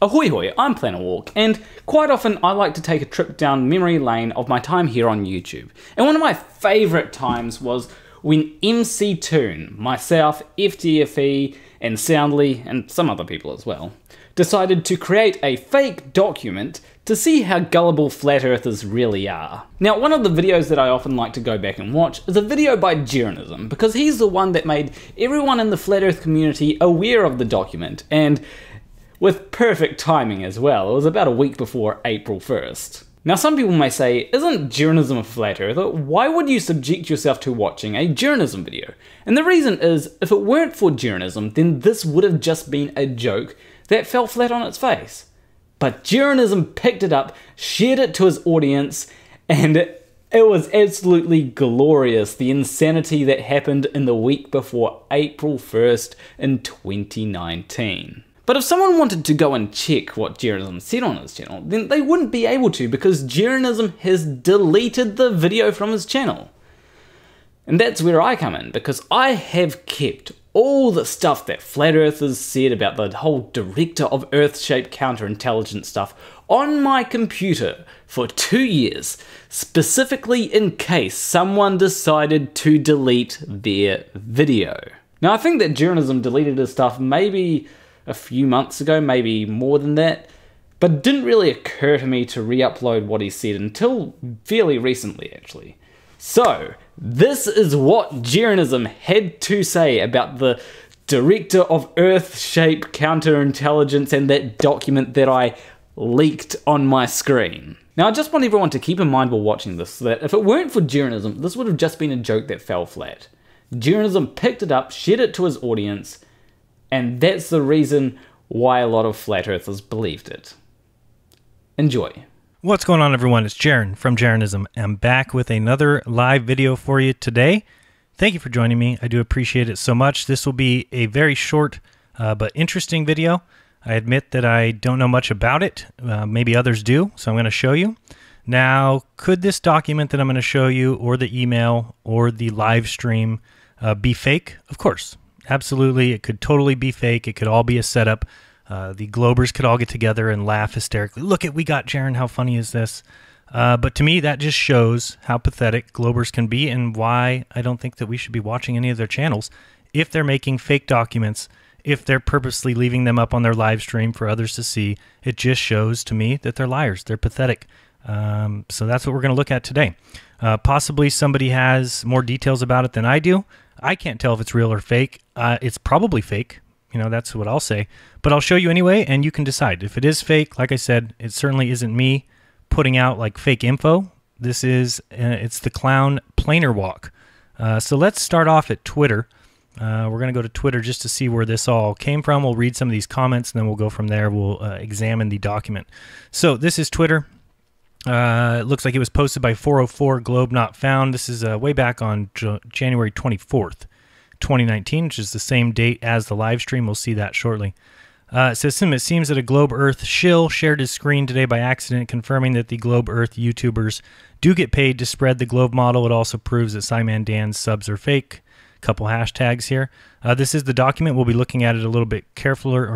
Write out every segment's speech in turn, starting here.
Ahoy hoy, I'm Planet Walk, and quite often I like to take a trip down memory lane of my time here on YouTube. And one of my favourite times was when MCToon, myself, FTFE, and Soundly, and some other people as well, decided to create a fake document to see how gullible flat earthers really are. Now, one of the videos that I often like to go back and watch is a video by Jeranism, because he's the one that made everyone in the flat earth community aware of the document, and with perfect timing as well. It was about a week before April 1st. Now, some people may say, isn't Jeranism a flat earther? Why would you subject yourself to watching a Jeranism video? And the reason is, if it weren't for Jeranism, then this would have just been a joke that fell flat on its face. But Jeranism picked it up, shared it to his audience, and it was absolutely glorious, the insanity that happened in the week before April 1st in 2019. But if someone wanted to go and check what Jeranism said on his channel, then they wouldn't be able to, because Jeranism has deleted the video from his channel. And that's where I come in, because I have kept all the stuff that flat earthers said about the whole director of Earth-shaped counterintelligence stuff on my computer for 2 years, specifically in case someone decided to delete their video. Now, I think that Jeranism deleted his stuff maybe a few months ago, maybe more than that, but it didn't really occur to me to re-upload what he said until fairly recently, actually. So, this is what Jeranism had to say about the director of Earth-shaped counterintelligence and that document that I leaked on my screen. Now, I just want everyone to keep in mind while watching this that if it weren't for Jeranism, this would have just been a joke that fell flat. Jeranism picked it up, shared it to his audience, and that's the reason why a lot of flat earthers believed it. Enjoy. What's going on, everyone? It's Jaren from Jeranism. I'm back with another live video for you today. Thank you for joining me. I do appreciate it so much. This will be a very short but interesting video. I admit that I don't know much about it. Maybe others do, so I'm going to show you. Now, could this document that I'm going to show you, or the email, or the live stream be fake? Of course. Absolutely, it could totally be fake. It could all be a setup. The Globers could all get together and laugh hysterically. Look at, we got Jaren, how funny is this? But to me, that just shows how pathetic Globers can be and why I don't think that we should be watching any of their channels if they're making fake documents, if they're purposely leaving them up on their live stream for others to see. It just shows to me that they're liars. They're pathetic. So that's what we're going to look at today. Possibly somebody has more details about it than I do. I can't tell if it's real or fake. It's probably fake. You know, that's what I'll say. But I'll show you anyway, and you can decide. If it is fake, like I said, it certainly isn't me putting out like fake info. This is, it's the clown planer walk. So let's start off at Twitter. We're going to go to Twitter just to see where this all came from. We'll read some of these comments, and then we'll go from there. We'll examine the document. So this is Twitter. It looks like it was posted by 404 Globe Not Found. This is way back on January 24th, 2019, which is the same date as the live stream. We'll see that shortly. It says, it seems that a Globe Earth shill shared his screen today by accident, confirming that the Globe Earth YouTubers do get paid to spread the Globe model. It also proves that Simon Dan's subs are fake. Couple hashtags here. This is the document. We'll be looking at it a little bit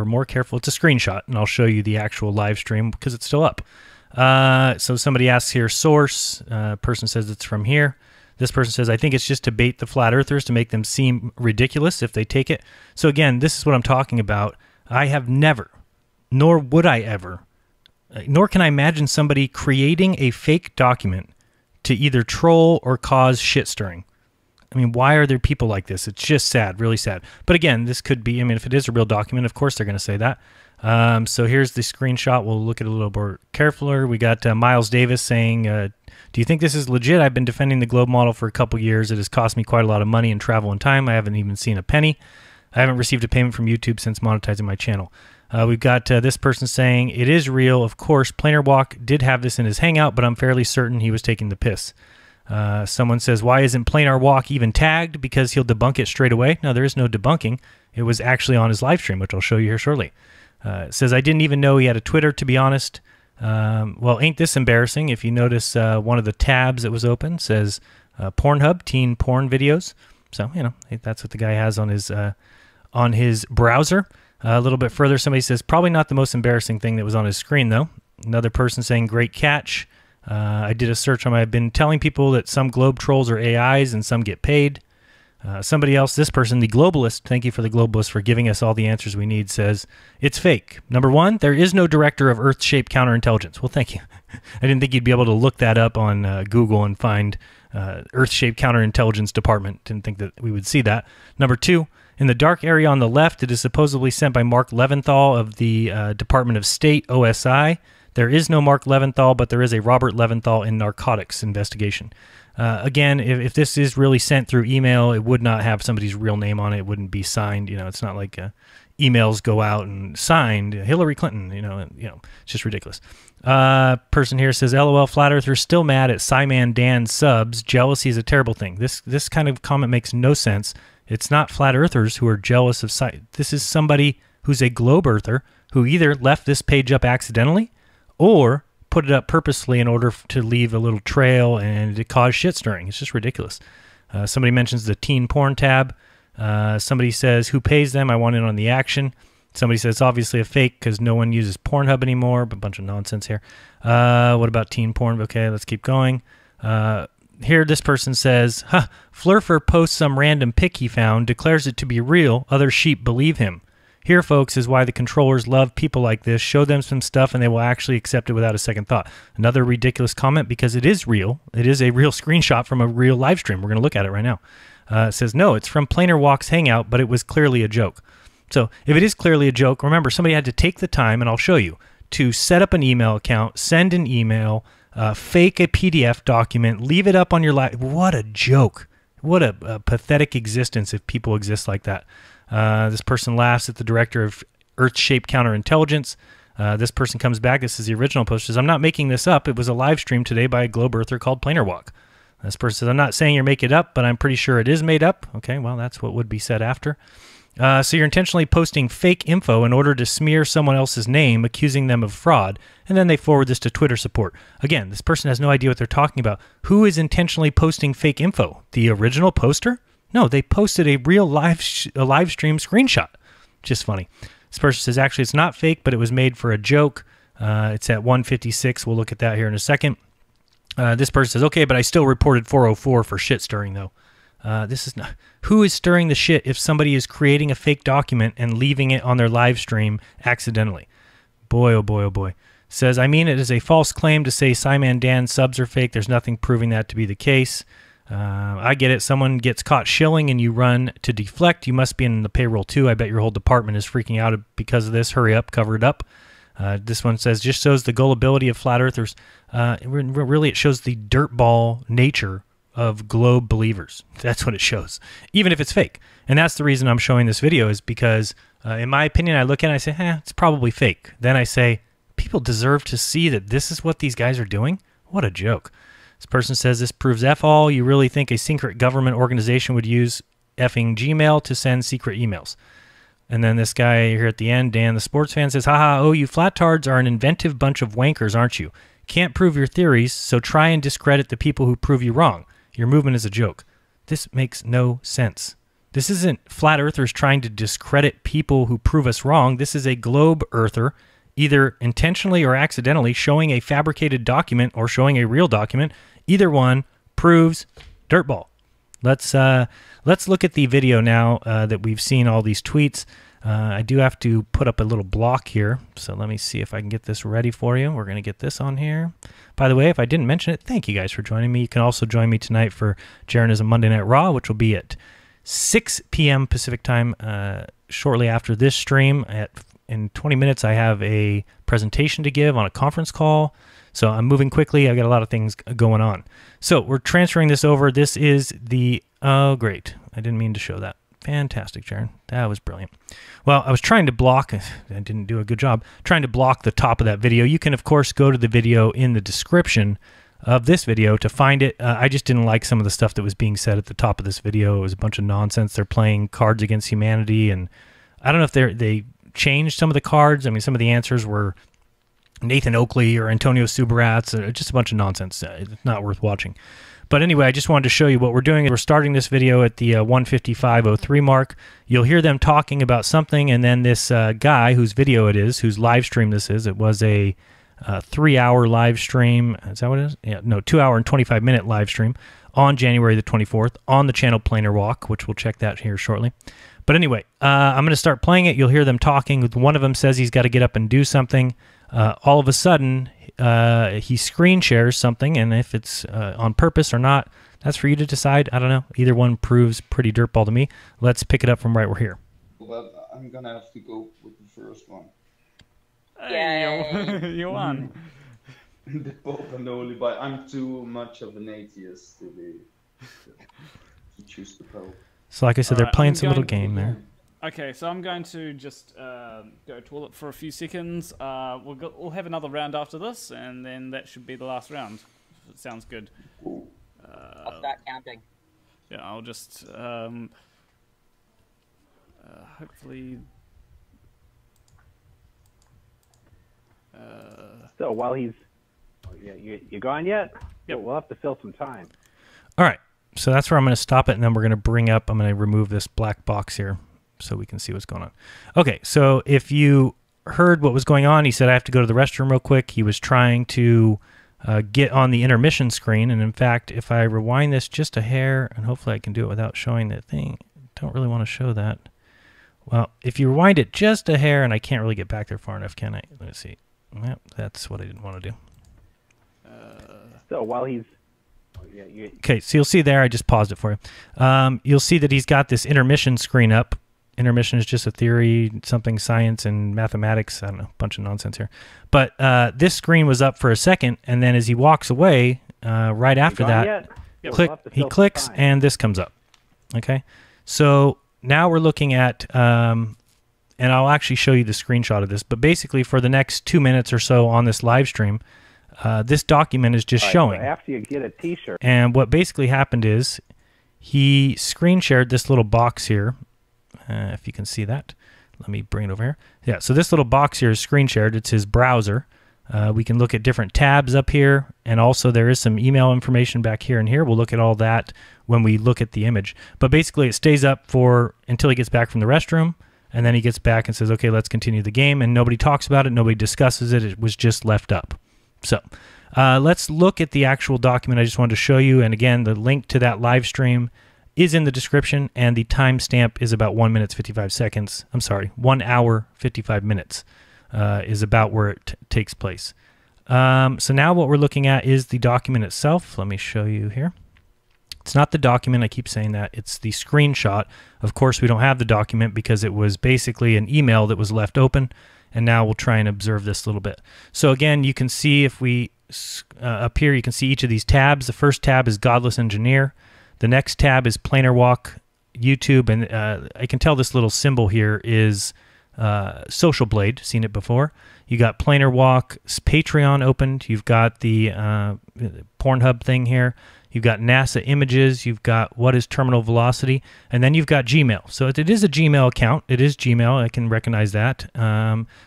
more careful. It's a screenshot, and I'll show you the actual live stream because it's still up. So somebody asks here, source. Person says it's from here. This person says, I think it's just to bait the flat earthers to make them seem ridiculous if they take it. So again, this is what I'm talking about. I have never, nor would I ever, nor can I imagine somebody creating a fake document to either troll or cause shit stirring. I mean, why are there people like this? It's just sad, really sad. But again, this could be, I mean, if it is a real document, of course they're going to say that. So here's the screenshot. We'll look at it a little more carefully. We got Miles Davis saying, do you think this is legit? I've been defending the Globe model for a couple years. It has cost me quite a lot of money in travel and time. I haven't even seen a penny. I haven't received a payment from YouTube since monetizing my channel. We've got this person saying, it is real. Of course, Planer Walk did have this in his Hangout, but I'm fairly certain he was taking the piss. Someone says, why isn't Planar Walk even tagged? Because he'll debunk it straight away. No, there is no debunking. It was actually on his live stream, which I'll show you here shortly. It says, I didn't even know he had a Twitter, to be honest. Well, ain't this embarrassing? If you notice, one of the tabs that was open says Pornhub, teen porn videos. So, you know, that's what the guy has on his browser. A little bit further, somebody says, probably not the most embarrassing thing that was on his screen, though. Another person saying, great catch. I did a search on I've been telling people that some globe trolls are AIs and some get paid. Somebody else, this person, the globalist, thank you for the globalist for giving us all the answers we need, says, it's fake. Number one, there is no director of Earth-shaped counterintelligence. Well, thank you. I didn't think you'd be able to look that up on Google and find Earth-shaped counterintelligence department. Didn't think that we would see that. Number two, in the dark area on the left, it is supposedly sent by Mark Leventhal of the Department of State, OSI. There is no Mark Leventhal, but there is a Robert Leventhal in narcotics investigation. Again, if this is really sent through email, it would not have somebody's real name on it. It wouldn't be signed. It's not like emails go out and signed Hillary Clinton. It's just ridiculous. Person here says, LOL, flat earthers still mad at Simon Dan subs. Jealousy is a terrible thing. This kind of comment makes no sense. It's not flat earthers who are jealous of This is somebody who's a globe earther who either left this page up accidentally or put it up purposely in order to leave a little trail and to cause shit stirring. It's just ridiculous. Somebody mentions the teen porn tab. Somebody says, who pays them? I want in on the action. Somebody says, it's obviously a fake because no one uses Pornhub anymore. A bunch of nonsense here. What about teen porn? Okay, let's keep going. Here, this person says, Flurfer posts some random pic he found, declares it to be real. Other sheep believe him. Here, folks, is why the controllers love people like this. Show them some stuff and they will actually accept it without a second thought. Another ridiculous comment because it is real. It is a real screenshot from a real live stream. We're going to look at it right now. It says, no, it's from Plainer Walk's Hangout, but it was clearly a joke. So if it is clearly a joke, remember, somebody had to take the time, and I'll show you, to set up an email account, send an email, fake a PDF document, leave it up on your live. What a joke. What a pathetic existence if people exist like that. This person laughs at the director of Earth-shaped counterintelligence. This person comes back. This is the original post. Says, I'm not making this up. It was a live stream today by a globe earther called Plainer Walk. This person says, I'm not saying you're making it up, but I'm pretty sure it is made up. Okay, well, that's what would be said after. So you're intentionally posting fake info in order to smear someone else's name, accusing them of fraud, and then they forward this to Twitter support. Again, this person has no idea what they're talking about. Who is intentionally posting fake info? The original poster? No, they posted a real live stream screenshot. Just funny. This person says, actually, it's not fake, but it was made for a joke. It's at 156. We'll look at that here in a second. This person says, okay, but I still reported 404 for shit stirring, though. This is not. Who is stirring the shit if somebody is creating a fake document and leaving it on their live stream accidentally? Boy, oh boy, oh boy. Says, I mean, it is a false claim to say Simon Dan subs are fake. There's nothing proving that to be the case. I get it. Someone gets caught shilling and you run to deflect. You must be in the payroll too. I bet your whole department is freaking out because of this. Hurry up, cover it up. This one says, just shows the gullibility of flat earthers. Really, it shows the dirtball nature of globe believers. That's what it shows, even if it's fake. And that's the reason I'm showing this video, is because, in my opinion, I look at it and I say, it's probably fake. Then I say, people deserve to see that this is what these guys are doing? What a joke. This person says, this proves F all. You really think a secret government organization would use effing Gmail to send secret emails? And then this guy here at the end, Dan the sports fan, says, haha, oh, you flattards are an inventive bunch of wankers, aren't you? Can't prove your theories, so try and discredit the people who prove you wrong. Your movement is a joke. This makes no sense. This isn't flat earthers trying to discredit people who prove us wrong. This is a globe earther, either intentionally or accidentally, showing a fabricated document or showing a real document. Either one proves dirtball. Let's look at the video now that we've seen all these tweets. I do have to put up a little block here, so let me see if I can get this ready for you. We're going to get this on here. By the way, if I didn't mention it, thank you guys for joining me. You can also join me tonight for Jeranism Monday Night Raw, which will be at 6 p.m. Pacific time shortly after this stream. In 20 minutes, I have a presentation to give on a conference call. So I'm moving quickly. I've got a lot of things going on. So we're transferring this over. This is the... Oh, great. I didn't mean to show that. Fantastic, Sharon. That was brilliant. Well, I was trying to block... I didn't do a good job. Trying to block the top of that video. You can, of course, go to the video in the description of this video to find it. I just didn't like some of the stuff that was being said at the top of this video. It was a bunch of nonsense. They're playing Cards Against Humanity, and I don't know if they changed some of the cards. I mean, some of the answers were Nathan Oakley or Antonio Subaratz, just a bunch of nonsense. It's not worth watching. But anyway, I just wanted to show you what we're doing. We're starting this video at the 1:55:03 mark. You'll hear them talking about something, and then this guy whose video it is, whose live stream this is, it was a 3-hour live stream. Is that what it is? Yeah, no, 2-hour and 25-minute live stream on January the 24th on the channel Planar Walk, which we'll check that here shortly. But anyway, I'm going to start playing it. You'll hear them talking. One of them says he's got to get up and do something. All of a sudden, he screen shares something, and if it's on purpose or not, that's for you to decide. I don't know. Either one proves pretty dirtball to me. Let's pick it up from right where here. Well, I'm going to have to go with the first one. Hey, you won. The Pope and the Holy Bible. I'm too much of an atheist to choose the Pope. So like I said, they're playing some little game there. Okay, so I'm going to just go toilet for a few seconds. We'll have another round after this, and then that should be the last round. If it sounds good. I'll start counting. Yeah, I'll just hopefully. So while he's, you gone yet? Yep. We'll have to fill some time. All right, so that's where I'm going to stop it, and then we're going to bring up. I'm going to remove this black box here, so we can see what's going on. Okay, so if you heard what was going on, he said, I have to go to the restroom real quick. He was trying to get on the intermission screen, and in fact, if I rewind this just a hair, and hopefully I can do it without showing that thing, don't really want to show that. Well, if you rewind it just a hair, and I can't really get back there far enough, can I? Let's see. Yep, that's what I didn't want to do. So while he's... Okay, so you'll see there, I just paused it for you. You'll see that he's got this intermission screen up. Intermission is just a theory, something science and mathematics. I don't know, a bunch of nonsense here. But this screen was up for a second, and then as he walks away, right after that, he clicks, and this comes up. Okay, so now we're looking at, and I'll actually show you the screenshot of this, but basically for the next 2 minutes or so on this live stream, this document is just showing. So after you get a t-shirt. And what basically happened is he screen shared this little box here. If you can see that. Let me bring it over here. Yeah, so this little box here is screen shared. It's his browser. We can look at different tabs up here, and also there is some email information back here and here. We'll look at all that when we look at the image. But basically it stays up for until he gets back from the restroom, and then he gets back and says, okay, let's continue the game, and nobody talks about it, nobody discusses it. It was just left up. So let's look at the actual document I just wanted to show you, and again, the link to that live stream is in the description, and the timestamp is about 1 minute 55 seconds. I'm sorry, 1 hour 55 minutes is about where it takes place. So now what we're looking at is the document itself. Let me show you here. It's not the document, I keep saying that. It's the screenshot. Of course, we don't have the document because it was basically an email that was left open, and now we'll try and observe this a little bit. So again, you can see if we, up here, you can see each of these tabs. The first tab is Godless Engineer. The next tab is Planar Walk, YouTube, and I can tell this little symbol here is Social Blade, seen it before. You got Planar Walk's Patreon opened. You've got the Pornhub thing here. You've got NASA images. You've got what is terminal velocity, and then you've got Gmail. So it is a Gmail account. It is Gmail. I can recognize that.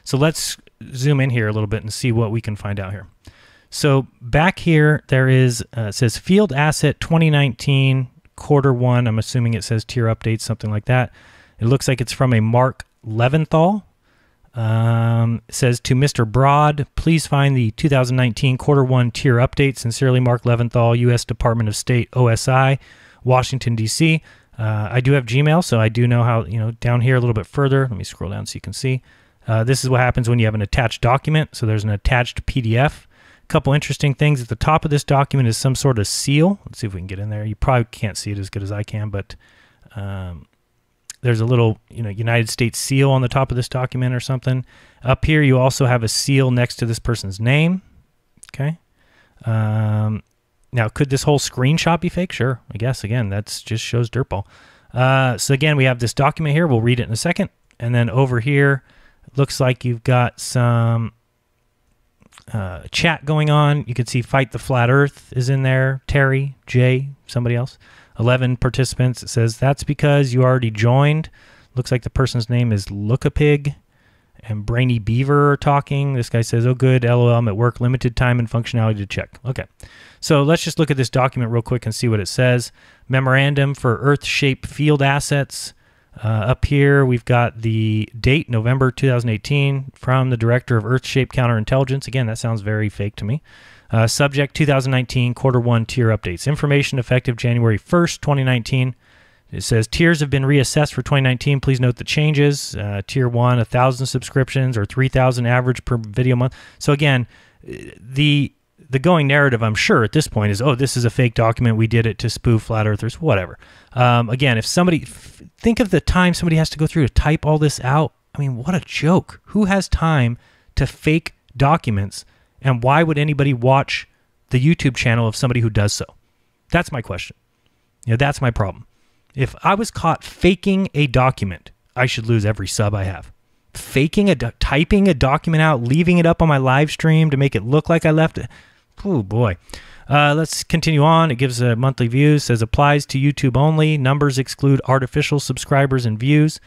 So let's zoom in here a little bit and see what we can find out here. So back here, there is, it says Field Asset 2019, Q1. I'm assuming it says tier updates, something like that. It looks like it's from a Mark Leventhal. It says, to Mr. Broad, please find the 2019 Q1 tier update. Sincerely, Mark Leventhal, U.S. Department of State, OSI, Washington, D.C. I do have Gmail, so I do know how, down here a little bit further. Let me scroll down so you can see. This is what happens when you have an attached document. So there's an attached PDF. Couple interesting things at the top of this document is some sort of seal. Let's see if we can get in there. You probably can't see it as good as I can, but there's a little United States seal on the top of this document or something. Up here you also have a seal next to this person's name. Okay. Now could this whole screenshot be fake? Sure, I guess. Again, that's just shows dirtball. So again, we have this document here. We'll read it in a second. And then over here, it looks like you've got some chat going on. You can see Fight the Flat Earth is in there. Terry, Jay, somebody else. 11 participants. It says that's because you already joined. Looks like the person's name is Lookapig. and Brainy Beaver are talking. This guy says, oh good, LOL, I'm at work, limited time and functionality to check. Okay, so let's just look at this document real quick and see what it says. Memorandum for Earth-shaped field assets. Up here, we've got the date, November 2018, from the Director of Earth-shaped Counterintelligence. Again, that sounds very fake to me. Subject, 2019, Q1 tier updates. Information effective January 1st, 2019. It says tiers have been reassessed for 2019. Please note the changes. Tier 1, 1,000 subscriptions or 3,000 average per video month. So again, the going narrative, I'm sure, at this point is, oh, this is a fake document. We did it to spoof flat earthers, whatever. Again, if somebody, think of the time somebody has to go through to type all this out. I mean, what a joke. Who has time to fake documents, and why would anybody watch the YouTube channel of somebody who does so? That's my question. You know, that's my problem. If I was caught faking a document, I should lose every sub I have. Typing a document out, leaving it up on my live stream to make it look like I left it. Oh boy. Let's continue on. It gives a monthly views, says applies to YouTube only. Numbers exclude artificial subscribers and views.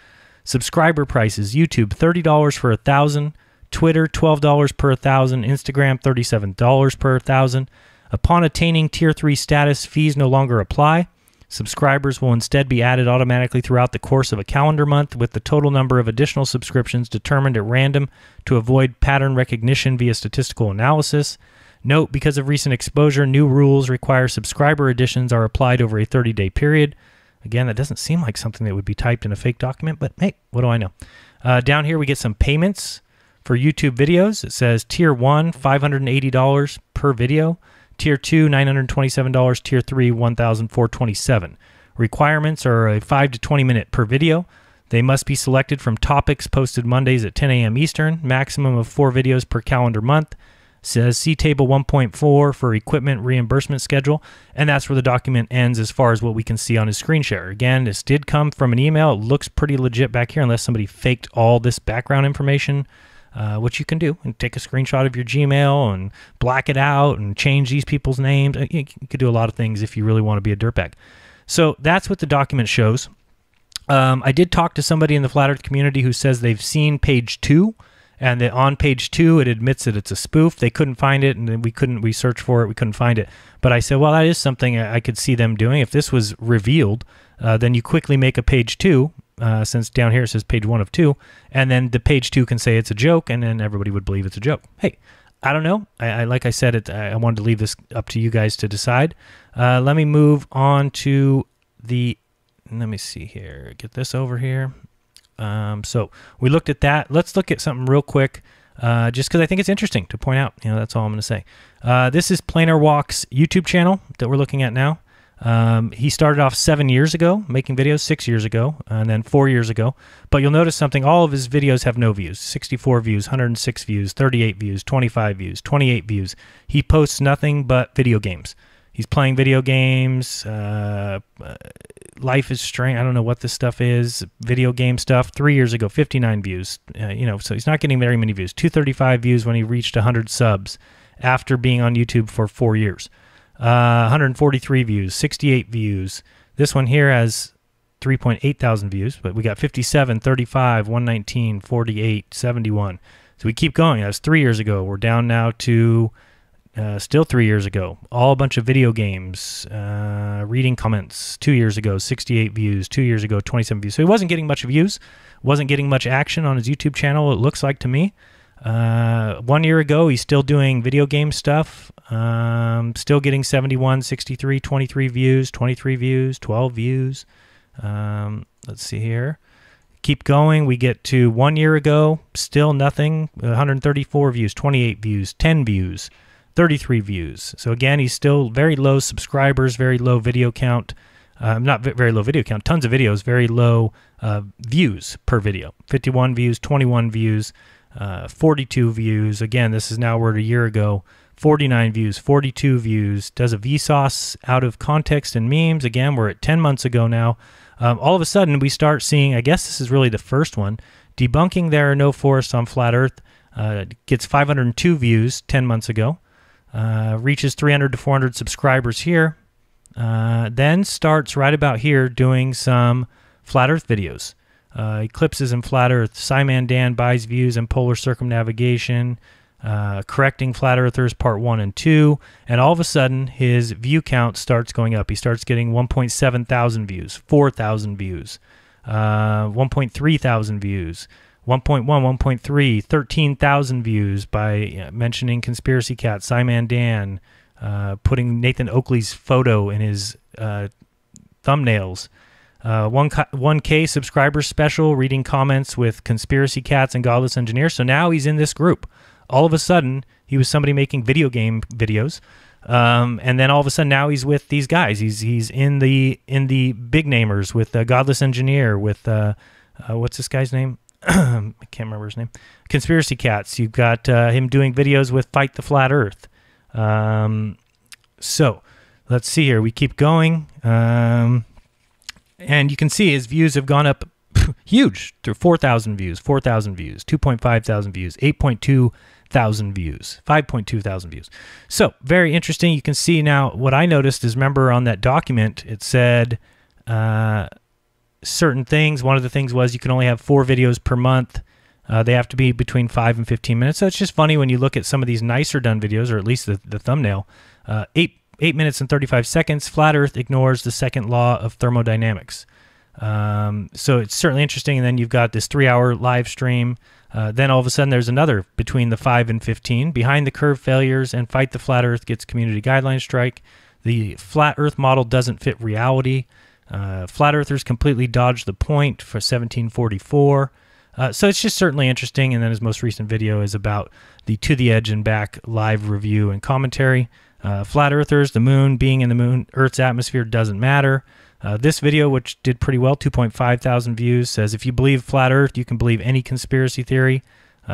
Subscriber prices, YouTube $30 for 1,000, Twitter $12 per 1,000, Instagram $37 per 1,000. Upon attaining Tier 3 status, fees no longer apply. Subscribers will instead be added automatically throughout the course of a calendar month, with the total number of additional subscriptions determined at random to avoid pattern recognition via statistical analysis. Note, because of recent exposure, new rules require subscriber additions are applied over a 30-day period. Again, that doesn't seem like something that would be typed in a fake document, but hey, what do I know? Down here we get some payments for YouTube videos. It says Tier 1, $580 per video. Tier 2, $927. Tier 3, $1,427. Requirements are a 5 to 20 minute per video. They must be selected from topics posted Mondays at 10 a.m. Eastern. Maximum of 4 videos per calendar month. Says see table 1.4 for equipment reimbursement schedule. And that's where the document ends as far as what we can see on his screen share. Again, this did come from an email. It looks pretty legit back here unless somebody faked all this background information. Which you can do, and take a screenshot of your Gmail and black it out and change these people's names. You could do a lot of things if you really want to be a dirtbag. So that's what the document shows. I did talk to somebody in the Flat Earth community who says they've seen page 2, and that on page 2 it admits that it's a spoof. They couldn't find it, and we searched for it, we couldn't find it. But I said, well, that is something I could see them doing. If this was revealed, then you quickly make a page 2. Since down here it says page 1 of 2, and then the page 2 can say it's a joke, and then everybody would believe it's a joke. Hey, I don't know. Like I said, I wanted to leave this up to you guys to decide. Let me move on to the, let me see here, get this over here. So we looked at that. Let's look at something real quick, just because I think it's interesting to point out. You know, that's all I'm going to say. This is Planar Walk's YouTube channel that we're looking at now. He started off 7 years ago making videos, 6 years ago, and then 4 years ago. But you'll notice something. All of his videos have no views. 64 views, 106 views, 38 views, 25 views, 28 views. He posts nothing but video games. He's playing video games. Life is Strange. I don't know what this stuff is. Video game stuff. 3 years ago, 59 views. You know, so he's not getting very many views. 235 views when he reached 100 subs after being on YouTube for 4 years. 143 views, 68 views. This one here has 3.8 thousand views, but we got 57, 35, 119, 48, 71. So we keep going. That was 3 years ago. We're down now to still 3 years ago. All a bunch of video games, reading comments. 2 years ago, 68 views. 2 years ago, 27 views. So he wasn't getting much views, wasn't getting much action on his YouTube channel, it looks like to me. 1 year ago, he's still doing video game stuff. Still getting 71, 63, 23 views, 23 views, 12 views. Let's see here. Keep going. We get to 1 year ago, still nothing. 134 views, 28 views, 10 views, 33 views. So again, he's still very low subscribers, very low video count. Not very low video count, tons of videos, very low views per video. 51 views, 21 views. 42 views. Again, this is now we're a year ago. 49 views, 42 views. Does a Vsauce out of context and memes. Again, we're at 10 months ago now. All of a sudden, we start seeing, I guess this is really the first one, debunking there are no forests on flat Earth. Gets 502 views 10 months ago. Reaches 300 to 400 subscribers here. Then starts right about here doing some flat Earth videos. eclipses and flat Earth, Simon Dan buys views and polar circumnavigation, correcting flat earthers part 1 and 2, and all of a sudden his view count starts going up. He starts getting 1.7 thousand views, 4,000 views, 1.3 thousand views, 1.1, 1.3, 13,000 views by mentioning Conspiracy Cat, Simon Dan, putting Nathan Oakley's photo in his thumbnails. 1K subscriber special, reading comments with Conspiracy Cats and Godless Engineers. So now he's in this group. All of a sudden, he was somebody making video game videos, and then all of a sudden now he's with these guys. He's in the big namers with Godless Engineer, with what's this guy's name? I can't remember his name. Conspiracy Cats. You've got him doing videos with Fight the Flat Earth. So let's see here. We keep going. And you can see his views have gone up huge through 4,000 views, 4,000 views, 2.5 thousand views, 8.2 thousand views, 5.2 thousand views. So very interesting. You can see now what I noticed is, remember on that document, it said certain things. One of the things was you can only have 4 videos per month. They have to be between 5 and 15 minutes. So it's just funny when you look at some of these nicer done videos, or at least the thumbnail, 8 minutes and 35 seconds, Flat Earth ignores the second law of thermodynamics. So it's certainly interesting. And then you've got this 3-hour live stream. Then all of a sudden there's another between the 5 and 15. Behind the Curve failures and Fight the Flat Earth gets community guideline strike. The Flat Earth model doesn't fit reality. Flat Earthers completely dodged the point for 1744. So it's just certainly interesting. And then his most recent video is about the To the Edge and Back live review and commentary. Flat Earthers, the moon being in the Earth's atmosphere doesn't matter. This video, which did pretty well, 2.5 thousand views, says if you believe Flat Earth, you can believe any conspiracy theory.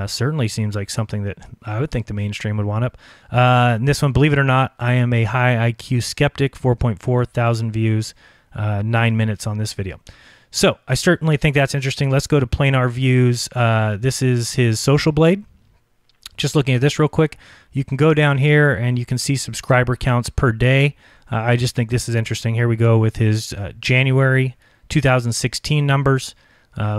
Certainly seems like something that I would think the mainstream would want up. And this one, believe it or not, I am a high IQ skeptic, 4.4 thousand views, 9 minutes on this video. So I certainly think that's interesting. Let's go to Planar Views. This is his Social Blade. Just looking at this real quick, you can go down here and you can see subscriber counts per day. I just think this is interesting. Here we go with his January 2016 numbers.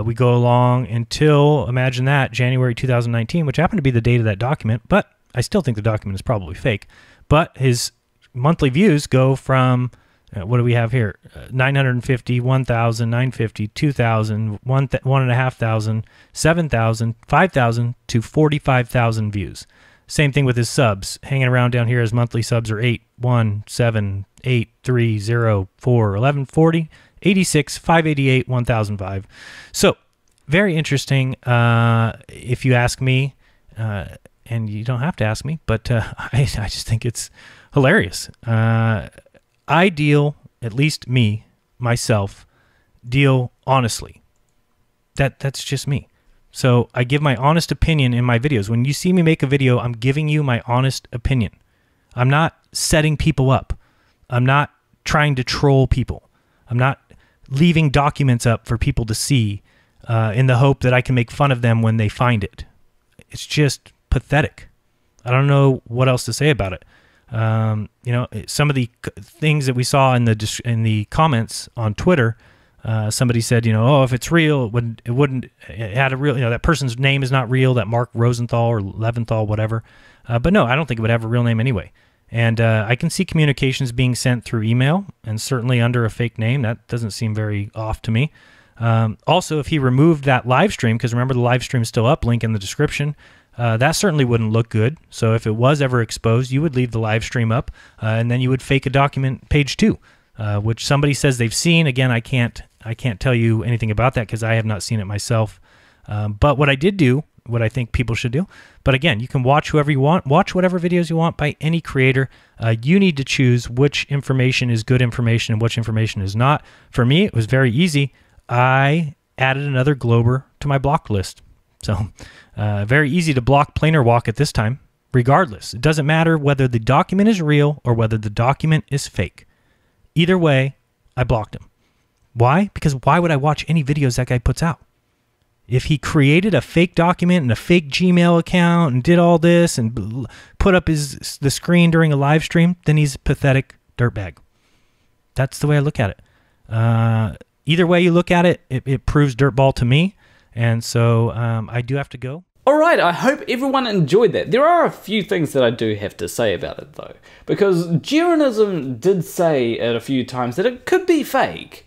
We go along until, imagine that, January 2019, which happened to be the date of that document, but I still think the document is probably fake. But his monthly views go from, what do we have here? 950, 1,000, 950, 2,000, 1,500, 7,000, 5,000 to 45,000 views. Same thing with his subs. Hanging around down here, his monthly subs are 8, 1, 7, 8, 3, 0, 4, 11, 40, 86, 588, 1,005. So very interesting, if you ask me, and you don't have to ask me, but I just think it's hilarious. I deal, at least me, myself, deal honestly. That's just me. So I give my honest opinion in my videos. When you see me make a video, I'm giving you my honest opinion. I'm not setting people up. I'm not trying to troll people. I'm not leaving documents up for people to see in the hope that I can make fun of them when they find it. It's just pathetic. I don't know what else to say about it. You know, some of the things that we saw in the comments on Twitter, somebody said, you know, oh, if it's real, it had a real, you know, that person's name is not real, that Mark Rosenthal or Leventhal, whatever. But no, I don't think it would have a real name anyway. And I can see communications being sent through email and certainly under a fake name. That doesn't seem very off to me. Also, if he removed that live stream, because remember the live stream is still up, link in the description, that certainly wouldn't look good. So if it was ever exposed, you would leave the live stream up, and then you would fake a document page 2, which somebody says they've seen. Again, I can't tell you anything about that because I have not seen it myself. But what I did do, what I think people should do, but again, you can watch whoever you want, watch whatever videos you want by any creator. You need to choose which information is good information and which information is not. For me, it was very easy. I added another Glober to my block list. So very easy to block Planar Walk at this time, regardless. It doesn't matter whether the document is real or whether the document is fake. Either way, I blocked him. Why? Because why would I watch any videos that guy puts out? If he created a fake document and a fake Gmail account and did all this and put up the screen during a live stream, then he's a pathetic dirtbag. That's the way I look at it. either way you look at it, it proves dirtball to me. And so I do have to go. Alright, I hope everyone enjoyed that. There are a few things that I do have to say about it though, because Jeranism did say at a few times that it could be fake.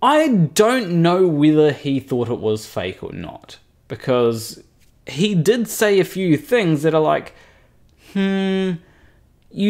I don't know whether he thought it was fake or not, because he did say a few things that are like, you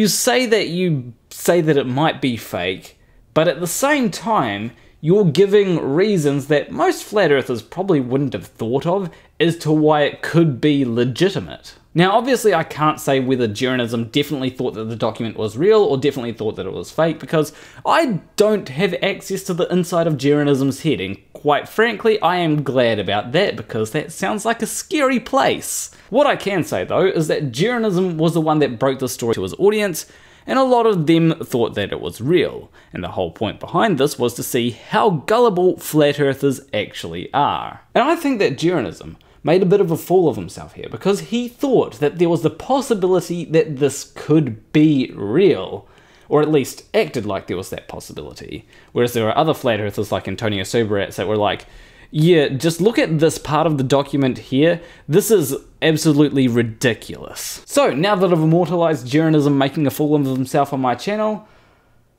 say that it might be fake, but at the same time, you're giving reasons that most flat earthers probably wouldn't have thought of as to why it could be legitimate. Now, obviously, I can't say whether Jeranism definitely thought that the document was real or definitely thought that it was fake, because I don't have access to the inside of Jeranism's head, and quite frankly, I am glad about that, because that sounds like a scary place. What I can say, though, is that Jeranism was the one that broke the story to his audience, and a lot of them thought that it was real, and the whole point behind this was to see how gullible flat earthers actually are. And I think that Jeranism made a bit of a fool of himself here, because he thought that there was the possibility that this could be real, or at least acted like there was that possibility, whereas there are other flat earthers like Antonio Soberats that were like, yeah, just look at this part of the document here, this is absolutely ridiculous. So now that I've immortalized Jeranism making a fool of himself on my channel,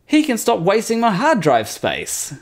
he can stop wasting my hard drive space.